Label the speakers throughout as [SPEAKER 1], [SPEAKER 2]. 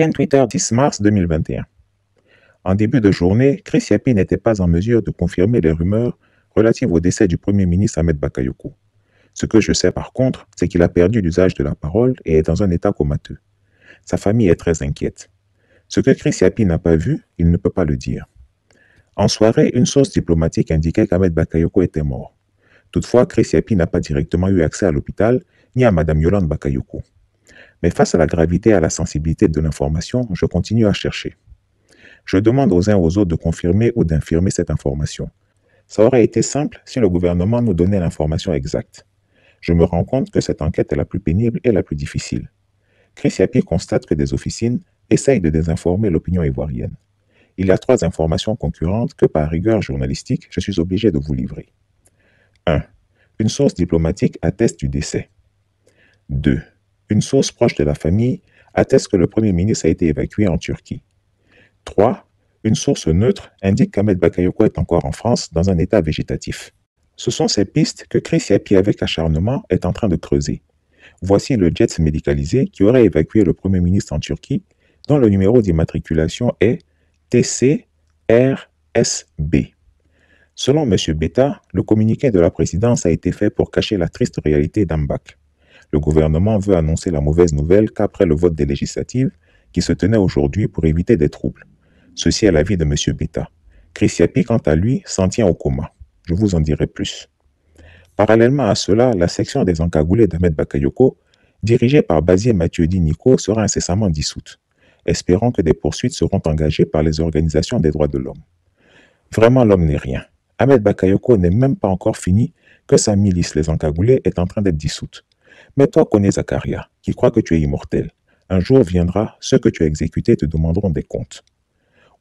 [SPEAKER 1] Chaîne Twitter 10 mars 2021. En début de journée, Chris Yapi n'était pas en mesure de confirmer les rumeurs relatives au décès du Premier ministre Ahmed Bakayoko. Ce que je sais par contre, c'est qu'il a perdu l'usage de la parole et est dans un état comateux. Sa famille est très inquiète. Ce que Chris Yapi n'a pas vu, il ne peut pas le dire. En soirée, une source diplomatique indiquait qu'Ahmed Bakayoko était mort. Toutefois, Chris Yapi n'a pas directement eu accès à l'hôpital ni à Madame Yolande Bakayoko. Mais face à la gravité et à la sensibilité de l'information, je continue à chercher. Je demande aux uns aux autres de confirmer ou d'infirmer cette information. Ça aurait été simple si le gouvernement nous donnait l'information exacte. Je me rends compte que cette enquête est la plus pénible et la plus difficile. Chris Yapi constate que des officines essayent de désinformer l'opinion ivoirienne. Il y a 3 informations concurrentes que, par rigueur journalistique, je suis obligé de vous livrer. 1. Une source diplomatique atteste du décès. 2. Une source proche de la famille atteste que le Premier ministre a été évacué en Turquie. 3. Une source neutre indique qu'Ahmed Bakayoko est encore en France dans un état végétatif. Ce sont ces pistes que Chris Yapi avec acharnement est en train de creuser. Voici le jet médicalisé qui aurait évacué le Premier ministre en Turquie, dont le numéro d'immatriculation est TCRSB. Selon M. Beta, le communiqué de la présidence a été fait pour cacher la triste réalité d'Ambak. Le gouvernement veut annoncer la mauvaise nouvelle qu'après le vote des législatives qui se tenait aujourd'hui pour éviter des troubles. Ceci est l'avis de M. Beta. Chris Yapi, quant à lui, s'en tient au coma. Je vous en dirai plus. Parallèlement à cela, la section des encagoulés d'Ahmed Bakayoko, dirigée par Bazier Mathieu-Di Nico, sera incessamment dissoute. Espérons que des poursuites seront engagées par les organisations des droits de l'homme. Vraiment, l'homme n'est rien. Ahmed Bakayoko n'est même pas encore fini que sa milice, les encagoulés, est en train d'être dissoute. Mais toi connais Zakaria, qui croit que tu es immortel. Un jour viendra, ceux que tu as exécutés te demanderont des comptes.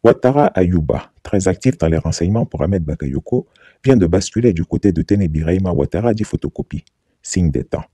[SPEAKER 1] Ouattara Ayouba, très actif dans les renseignements pour Ahmed Bakayoko, vient de basculer du côté de Ténébiraïma Ouattara dit photocopie, signe des temps.